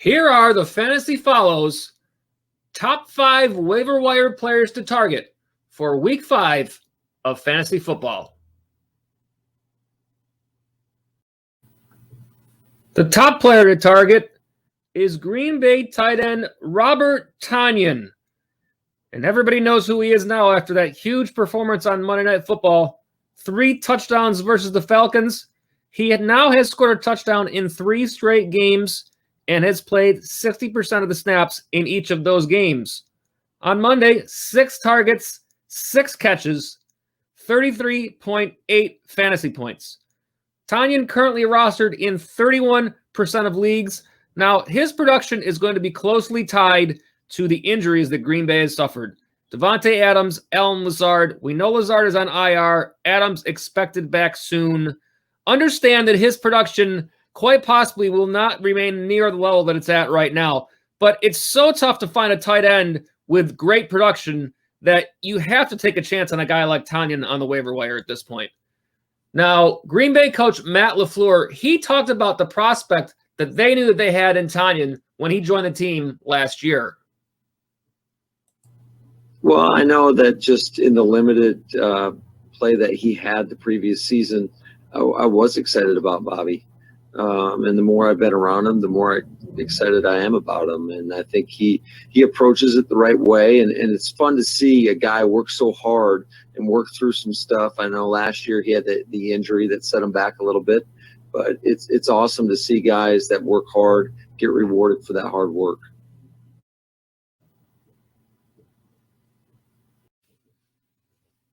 Here are the Fantasy Follows top 5 waiver wire players to target for week 5 of fantasy football. The top player to target is Green Bay tight end Robert Tonyan. And everybody knows who he is now after that huge performance on Monday Night Football. 3 touchdowns versus the Falcons. He now has scored a touchdown in 3 straight games and has played 60% of the snaps in each of those games. On Monday, 6 targets, 6 catches, 33.8 fantasy points. Tonyan currently rostered in 31% of leagues. Now, his production is going to be closely tied to the injuries that Green Bay has suffered. Devontae Adams, Allen Lazard. We know Lazard is on IR. Adams expected back soon. Understand that his production quite possibly will not remain near the level that it's at right now. But it's so tough to find a tight end with great production that you have to take a chance on a guy like Tonyan on the waiver wire at this point. Now, Green Bay coach Matt LaFleur, he talked about the prospect that they knew that they had in Tonyan when he joined the team last year. Well, I know that just in the limited play that he had the previous season, I was excited about Bobby. And the more I've been around him, the more excited I am about him. And I think he approaches it the right way. And it's fun to see a guy work so hard and work through some stuff. I know last year he had the injury that set him back a little bit. But it's awesome to see guys that work hard get rewarded for that hard work.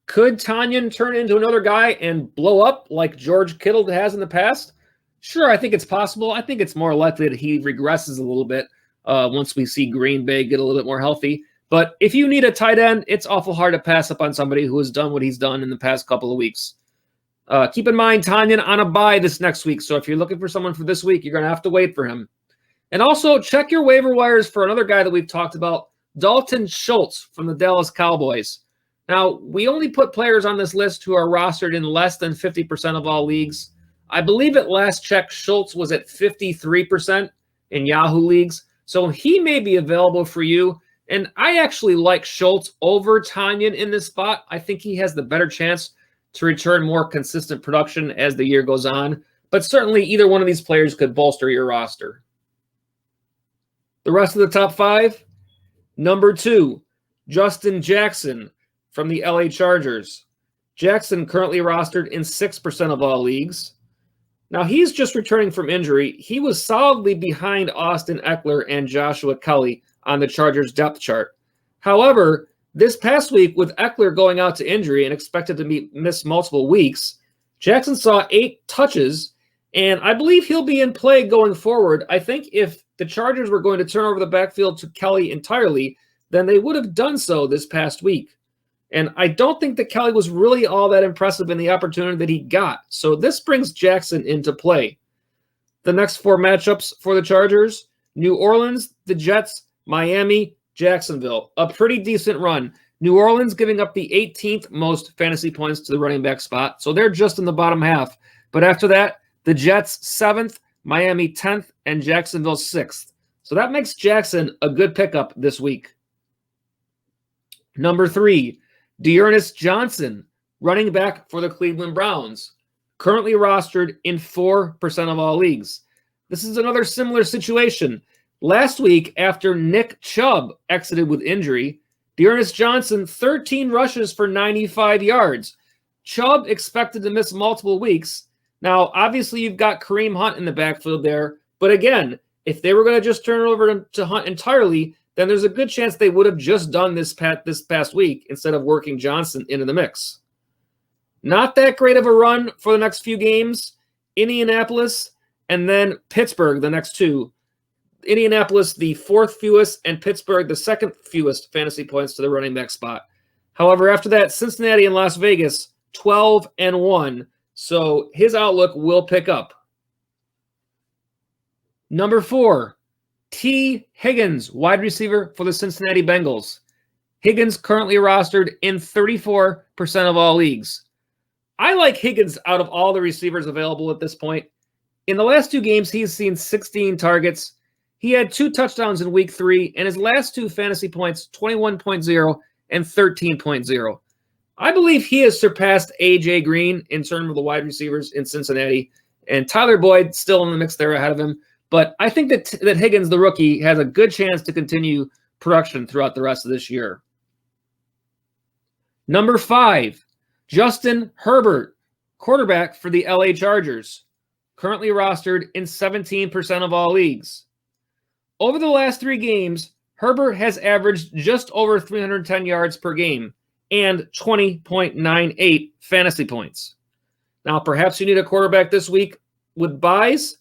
Could Tonyan turn into another guy and blow up like George Kittle has in the past? Sure, I think it's possible. I think it's more likely that he regresses a little bit once we see Green Bay get a little bit more healthy. But if you need a tight end, it's awful hard to pass up on somebody who has done what he's done in the past couple of weeks. Keep in mind, Tonyan on a bye this next week. So if you're looking for someone for this week, you're going to have to wait for him. And also check your waiver wires for another guy that we've talked about, Dalton Schultz from the Dallas Cowboys. Now, we only put players on this list who are rostered in less than 50% of all leagues. I believe at last check, Schultz was at 53% in Yahoo leagues. So he may be available for you. And I actually like Schultz over Tonyan in this spot. I think he has the better chance to return more consistent production as the year goes on. But certainly either one of these players could bolster your roster. The rest of the top 5. Number 2, Justin Jackson from the LA Chargers. Jackson currently rostered in 6% of all leagues. Now, he's just returning from injury. He was solidly behind Austin Eckler and Joshua Kelly on the Chargers depth chart. However, this past week, with Eckler going out to injury and expected to miss multiple weeks, Jackson saw 8 touches, and I believe he'll be in play going forward. I think if the Chargers were going to turn over the backfield to Kelly entirely, then they would have done so this past week. And I don't think that Kelly was really all that impressive in the opportunity that he got. So this brings Jackson into play. The next 4 matchups for the Chargers: New Orleans, the Jets, Miami, Jacksonville. A pretty decent run. New Orleans giving up the 18th most fantasy points to the running back spot. So they're just in the bottom half. But after that, the Jets 7th, Miami 10th, and Jacksonville 6th. So that makes Jackson a good pickup this week. Number 3, Dearness Johnson, running back for the Cleveland Browns, currently rostered in 4% of all leagues. This is another similar situation. Last week, after Nick Chubb exited with injury, Dearness Johnson, 13 rushes for 95 yards. Chubb expected to miss multiple weeks. Now, obviously, you've got Kareem Hunt in the backfield there. But again, if they were going to just turn it over to Hunt entirely, then there's a good chance they would have just done this past week instead of working Johnson into the mix. Not that great of a run for the next few games. Indianapolis and then Pittsburgh, the next 2. Indianapolis, the 4th fewest, and Pittsburgh, the 2nd fewest fantasy points to the running back spot. However, after that, Cincinnati and Las Vegas, 12-1. So his outlook will pick up. Number 4, T. Higgins, wide receiver for the Cincinnati Bengals. Higgins currently rostered in 34% of all leagues. I like Higgins out of all the receivers available at this point. In the last 2 games, he's seen 16 targets. He had 2 touchdowns in week 3, and his last 2 fantasy points, 21.0 and 13.0. I believe he has surpassed A.J. Green in terms of the wide receivers in Cincinnati, and Tyler Boyd still in the mix there ahead of him. But I think that Higgins, the rookie, has a good chance to continue production throughout the rest of this year. Number 5, Justin Herbert, quarterback for the LA Chargers, currently rostered in 17% of all leagues. Over the last 3 games, Herbert has averaged just over 310 yards per game and 20.98 fantasy points. Now, perhaps you need a quarterback this week with buys.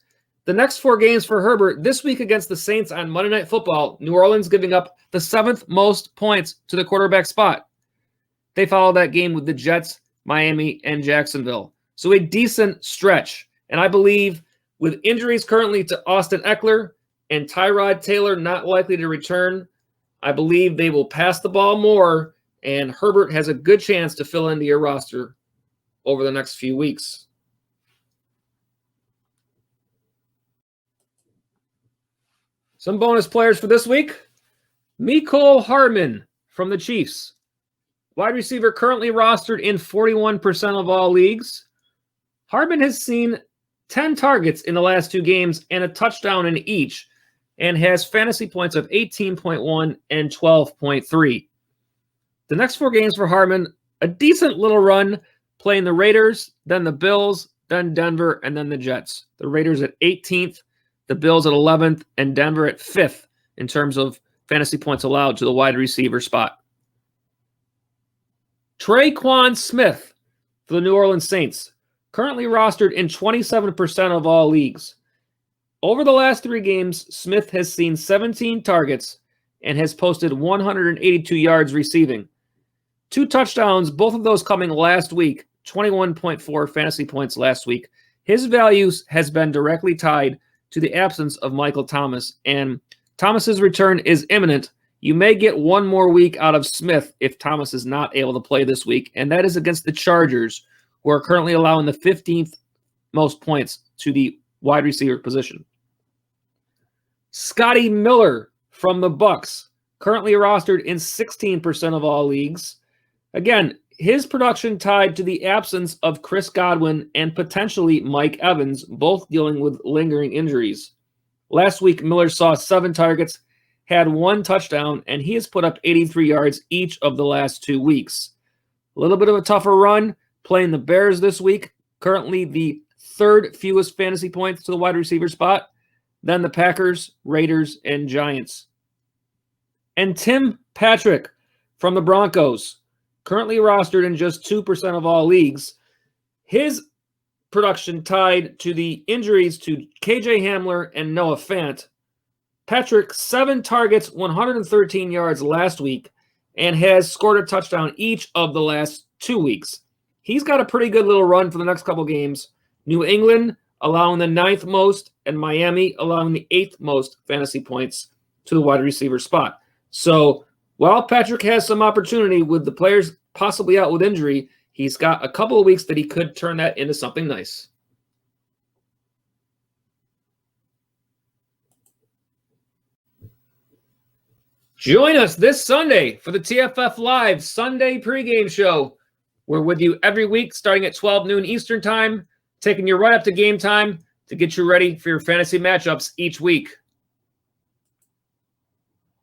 The next 4 games for Herbert this week against the Saints on Monday Night Football, New Orleans giving up the 7th most points to the quarterback spot. They follow that game with the Jets, Miami, and Jacksonville. So a decent stretch. And I believe with injuries currently to Austin Eckler and Tyrod Taylor not likely to return, I believe they will pass the ball more, and Herbert has a good chance to fill into your roster over the next few weeks. Some bonus players for this week. Mecole Hardman from the Chiefs. Wide receiver currently rostered in 41% of all leagues. Hardman has seen 10 targets in the last 2 games and a touchdown in each, and has fantasy points of 18.1 and 12.3. The next 4 games for Hardman, a decent little run, playing the Raiders, then the Bills, then Denver, and then the Jets. The Raiders at 18th, the Bills at 11th, and Denver at 5th in terms of fantasy points allowed to the wide receiver spot. Tre'Quan Smith for the New Orleans Saints, currently rostered in 27% of all leagues. Over the last 3 games, Smith has seen 17 targets and has posted 182 yards receiving. 2 touchdowns, both of those coming last week, 21.4 fantasy points last week. His values has been directly tied to the absence of Michael Thomas, and Thomas's return is imminent. You may get 1 more week out of Smith if Thomas is not able to play this week, and that is against the Chargers, who are currently allowing the 15th most points to the wide receiver position. Scotty Miller from the Bucks, currently rostered in 16% of all leagues. Again, his production tied to the absence of Chris Godwin and potentially Mike Evans, both dealing with lingering injuries. Last week, Miller saw 7 targets, had 1 touchdown, and he has put up 83 yards each of the last 2 weeks. A little bit of a tougher run, playing the Bears this week, currently the 3rd fewest fantasy points to the wide receiver spot, then the Packers, Raiders, and Giants. And Tim Patrick from the Broncos, currently rostered in just 2% of all leagues. His production tied to the injuries to KJ Hamler and Noah Fant. Patrick, 7 targets, 113 yards last week, and has scored a touchdown each of the last 2 weeks. He's got a pretty good little run for the next couple games. New England allowing the 9th most, and Miami allowing the 8th most fantasy points to the wide receiver spot. So while Patrick has some opportunity with the players possibly out with injury, he's got a couple of weeks that he could turn that into something nice. Join us this Sunday for the TFF Live Sunday pregame show. We're with you every week starting at 12 noon Eastern time, taking you right up to game time to get you ready for your fantasy matchups each week.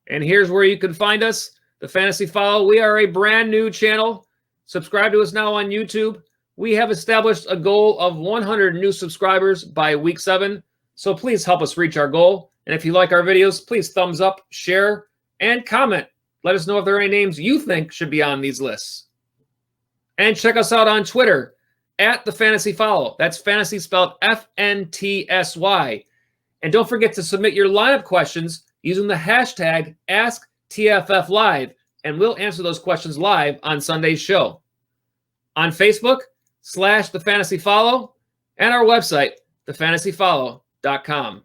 And here's where you can find us, the Fantasy Follow. We are a brand new channel. Subscribe to us now on YouTube. We have established a goal of 100 new subscribers by week 7, so please help us reach our goal. And if you like our videos, please thumbs up, share, and comment. Let us know if there are any names you think should be on these lists. And check us out on Twitter at the Fantasy Follow. That's fantasy spelled FNTSY. And don't forget to submit your lineup questions using the hashtag AskTFFLive, and we'll answer those questions live on Sunday's show. On Facebook, /The Fantasy Follow, and our website, thefantasyfollow.com.